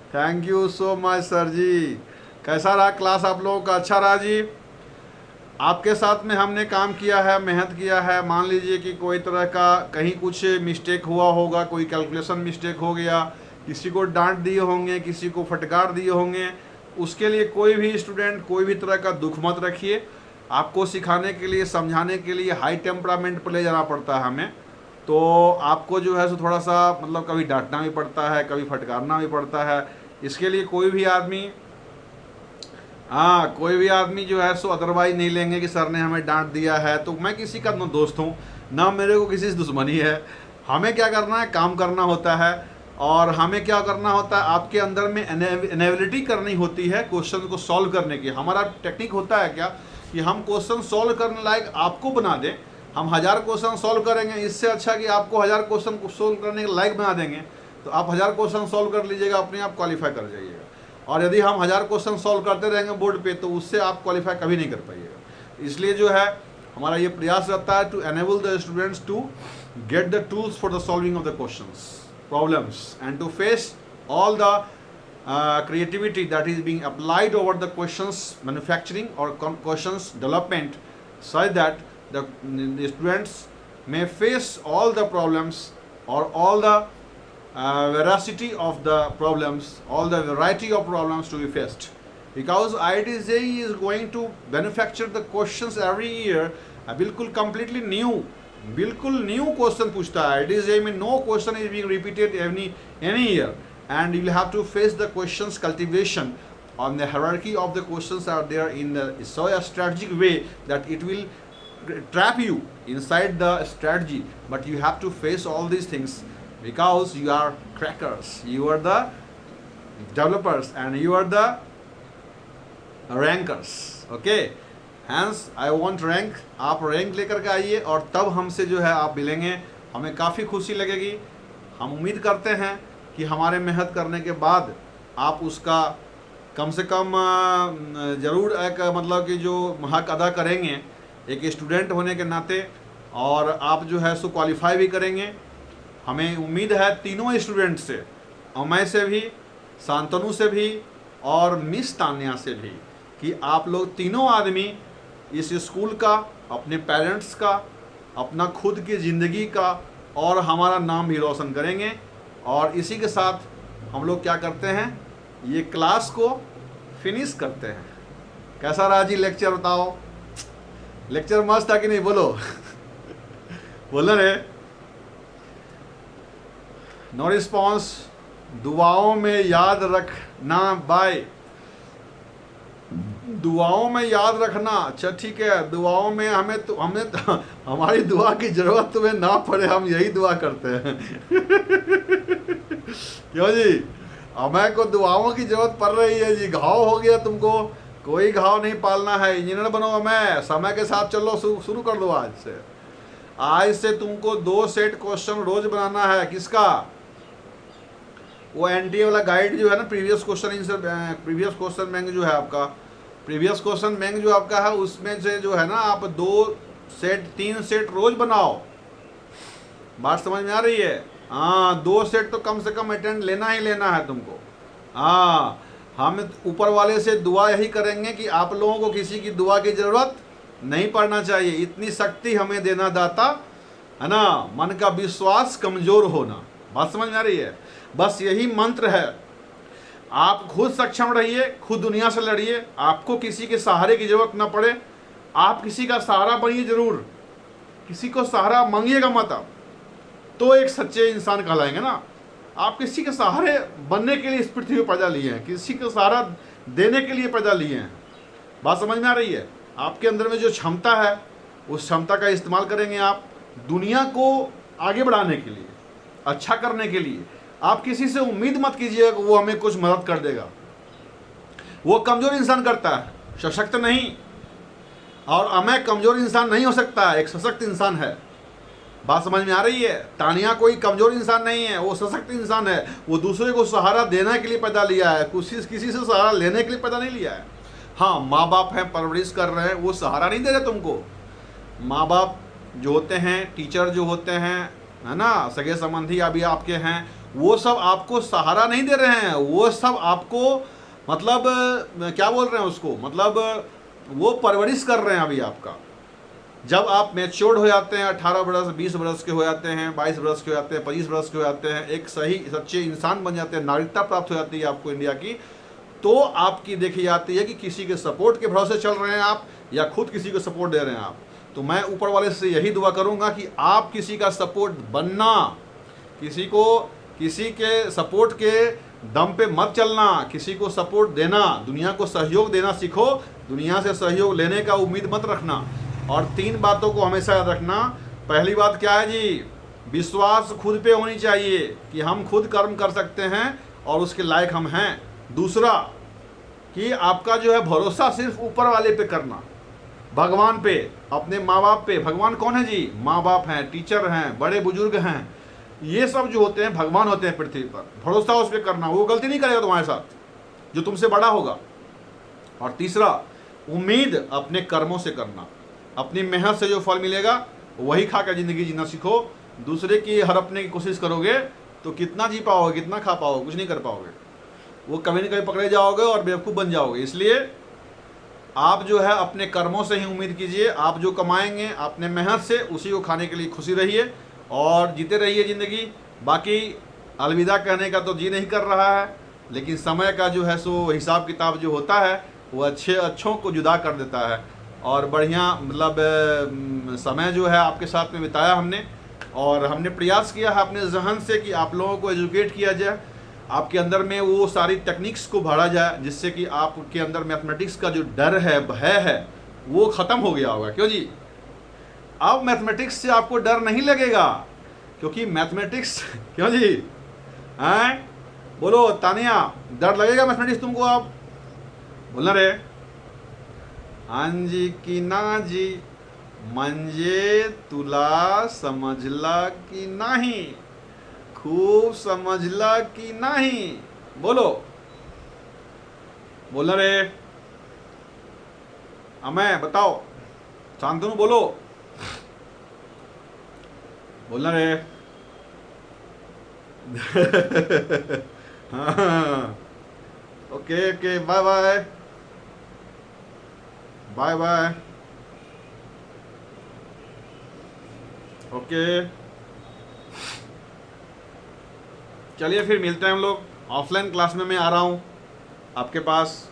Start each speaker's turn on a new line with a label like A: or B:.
A: Thank you so much sir ji. कैसा रहा class आप लोगों का? अच्छा रहा जी। आपके साथ में हमने काम किया है, मेहनत किया है। मान लीजिए कि कोई तरह का कहीं कुछ मिस्टेक हुआ होगा, कोई कैलकुलेशन मिस्टेक हो गया, किसी को डांट दिए होंगे, किसी को फटकार दिए होंगे, उसके लिए कोई भी स्टूडेंट कोई भी तरह का दुख मत रखिए। आपको सिखाने के लिए, समझाने के लिए हाई टेम्परामेंट पर ले जाना पड़ता है हमें। तो आपको जो है सो थोड़ा सा मतलब कभी डांटना भी पड़ता है, कभी फटकारना भी पड़ता है। इसके लिए कोई भी आदमी, हाँ, कोई भी आदमी जो है सो अदरवाइज नहीं लेंगे कि सर ने हमें डांट दिया है तो मैं किसी का न दोस्त हूँ, ना मेरे को किसी से दुश्मनी है। हमें क्या करना है, काम करना होता है। और हमें क्या करना होता है, आपके अंदर में एनेबिलिटी करनी होती है क्वेश्चन को सॉल्व करने की। हमारा टेक्निक होता है क्या कि हम क्वेश्चन सॉल्व करने लायक आपको बना दें। हम 1000 क्वेश्चन सॉल्व करेंगे, इससे अच्छा कि आपको 1000 क्वेश्चन को सॉल्व करने के लायक बना देंगे। तो आप 1000 क्वेश्चन सॉल्व कर लीजिएगा, अपने आप क्वालिफाई कर जाइएगा। और यदि हम 1000 क्वेश्चन सॉल्व करते रहेंगे बोर्ड पे, तो उससे आप क्वालिफाई कभी नहीं कर पाइएगा। इसलिए जो है हमारा ये प्रयास रहता है to enable the students to get the tools for the solving of the questions, problems, and to face all the creativity that is being applied over the questions manufacturing or questions development, such that the students may face all the problems or all the veracity of the problems, all the variety of problems to be faced. Because IIT JEE is going to manufacture the questions every year, बिल्कुल completely new, बिल्कुल new question पूछता है। IIT JEE में no question is being repeated any year, and you will have to face the questions cultivation on the hierarchy of the questions are there in so a strategic way that it will trap you inside the strategy, but you have to face all these things because you are crackers, you are the developers, and you are the rankers. Okay, hence I want rank. आप rank लेकर के आइए और तब हमसे जो है आप मिलेंगे, हमें काफ़ी खुशी लगेगी। हम उम्मीद करते हैं कि हमारे मेहनत करने के बाद आप उसका कम से कम ज़रूर एक मतलब कि जो हक अदा करेंगे एक स्टूडेंट होने के नाते, और आप जो है सो क्वालिफाई भी करेंगे। हमें उम्मीद है तीनों स्टूडेंट से, अमय से भी, शांतनु से भी और मिस तान्या से भी, कि आप लोग तीनों आदमी इस स्कूल का, अपने पेरेंट्स का, अपना खुद की ज़िंदगी का और हमारा नाम भी रोशन करेंगे। और इसी के साथ हम लोग क्या करते हैं, ये क्लास को फिनिश करते हैं। कैसा रहा जी लेक्चर, बताओ? लेक्चर मस्त था कि नहीं? बोलो बोलो रे। No response. दुआओं में याद रखना, बाय। दुआओं में याद रखना, अच्छा ठीक है। दुआओं में हमें तो हमारी दुआ की ज़रूरत तुम्हें ना पड़े, हम यही दुआ करते हैं क्यों जी? हमें को दुआओं की ज़रूरत पड़ रही है जी। घाव हो गया तुमको, कोई घाव नहीं पालना है। इंजीनियर बनो हमें, समय के साथ चलो, शुरू कर दो आज से। आज से तुमको 2 सेट क्वेश्चन रोज बनाना है। किसका? वो एनटीए वाला गाइड जो है ना, प्रीवियस क्वेश्चन बैंक जो है आपका, प्रीवियस क्वेश्चन बैंक जो आपका है, उसमें से जो है ना आप 2 सेट 3 सेट रोज बनाओ। बात समझ में आ रही है? हाँ, 2 सेट तो कम से कम अटेंड लेना ही लेना है तुमको। हाँ, हम ऊपर वाले से दुआ यही करेंगे कि आप लोगों को किसी की दुआ की ज़रूरत नहीं पड़ना चाहिए। इतनी शक्ति हमें देना दाता, है ना। मन का विश्वास कमज़ोर होना। बात समझ में आ रही है? बस यही मंत्र है। आप खुद सक्षम रहिए, खुद दुनिया से लड़िए, आपको किसी के सहारे की ज़रूरत ना पड़े। आप किसी का सहारा बनिए ज़रूर, किसी को सहारा मांगिएगा मत आप, तो एक सच्चे इंसान कहलाएंगे ना। आप किसी के सहारे बनने के लिए इस पृथ्वी पर पैदा लिए हैं, किसी को सहारा देने के लिए पैदा लिए हैं। बात समझ में आ रही है? आपके अंदर में जो क्षमता है, उस क्षमता का इस्तेमाल करेंगे आप दुनिया को आगे बढ़ाने के लिए, अच्छा करने के लिए। आप किसी से उम्मीद मत कीजिएगा कि वो हमें कुछ मदद कर देगा। वो कमज़ोर इंसान करता है, सशक्त नहीं। और हमें कमज़ोर इंसान नहीं हो सकता, एक सशक्त इंसान है। बात समझ में आ रही है? तानिया कोई कमज़ोर इंसान नहीं है, वो सशक्त इंसान है। वो दूसरे को सहारा देने के लिए पैदा लिया है, किसी से सहारा लेने के लिए पैदा नहीं लिया है। हाँ, माँ बाप हैं, परवरिश कर रहे हैं, वो सहारा नहीं दे रहे तुमको। माँ बाप जो होते हैं, टीचर जो होते हैं, है ना, सगे संबंधी अभी आपके हैं, वो सब आपको सहारा नहीं दे रहे हैं, वो सब आपको मतलब क्या बोल रहे हैं उसको, मतलब वो परवरिश कर रहे हैं अभी आपका। जब आप मैच्योर्ड हो जाते हैं, 18 बरस 20 बरस के हो जाते हैं, 22 बरस के हो जाते हैं, 25 बरस के हो जाते हैं, एक सही सच्चे इंसान बन जाते हैं, नागरिकता प्राप्त हो जाती है आपको इंडिया की, तो आपकी देखी जाती है कि किसी के सपोर्ट के भरोसे चल रहे हैं आप या खुद किसी को सपोर्ट दे रहे हैं आप। तो मैं ऊपर वाले से यही दुआ करूंगा कि आप किसी का सपोर्ट बनना, किसी के सपोर्ट के दम पे मत चलना, किसी को सपोर्ट देना, दुनिया को सहयोग देना सीखो, दुनिया से सहयोग लेने का उम्मीद मत रखना। और 3 बातों को हमेशा याद रखना। पहली बात क्या है जी, विश्वास खुद पे होनी चाहिए कि हम खुद कर्म कर सकते हैं और उसके लायक हम हैं। दूसरा कि आपका जो है भरोसा सिर्फ ऊपर वाले पे करना, भगवान पे, अपने माँ बाप पे। भगवान कौन है जी? माँ बाप हैं, टीचर हैं, बड़े बुजुर्ग हैं, ये सब जो होते हैं भगवान होते हैं पृथ्वी पर। भरोसा उस पर करना, वो गलती नहीं करेगा तुम्हारे साथ, जो तुमसे बड़ा होगा। और तीसरा, उम्मीद अपने कर्मों से करना, अपनी मेहनत से जो फल मिलेगा वही खा कर ज़िंदगी जीना सीखो। दूसरे की हड़पने की कोशिश करोगे तो कितना जी पाओगे, कितना खा पाओगे, कुछ नहीं कर पाओगे, वो कभी न कभी पकड़े जाओगे और बेवकूफ़ बन जाओगे। इसलिए आप जो है अपने कर्मों से ही उम्मीद कीजिए, आप जो कमाएंगे अपने मेहनत से उसी को खाने के लिए खुशी रहिए और जीते रहिए ज़िंदगी। बाकी अलविदा कहने का तो जी नहीं कर रहा है, लेकिन समय का जो है सो हिसाब किताब जो होता है वो अच्छों को जुदा कर देता है। और बढ़िया मतलब समय जो है आपके साथ में बिताया हमने, और हमने प्रयास किया है अपने जहन से कि आप लोगों को एजुकेट किया जाए, आपके अंदर में वो सारी टेक्निक्स को भरा जाए, जिससे कि आपके अंदर मैथमेटिक्स का जो डर है, भय है, वो ख़त्म हो गया होगा। क्यों जी? अब मैथमेटिक्स से आपको डर नहीं लगेगा, क्योंकि मैथमेटिक्स क्यों जी हैं? बोलो तानिया, डर लगेगा मैथमेटिक्स तुमको? आप बोलना रे। हाँ जी की ना जी, म्हणजे तुला समझला की नहीं, खूब समझला की नहीं? बोलो, बोलना रे। अमें बताओ, शांतनु बोलो, बोलना रे। हाँ, okay okay, bye bye, bye bye, okay. चलिए फिर मिलते हैं हम लोग ऑफलाइन क्लास में। मैं आ रहा हूँ आपके पास।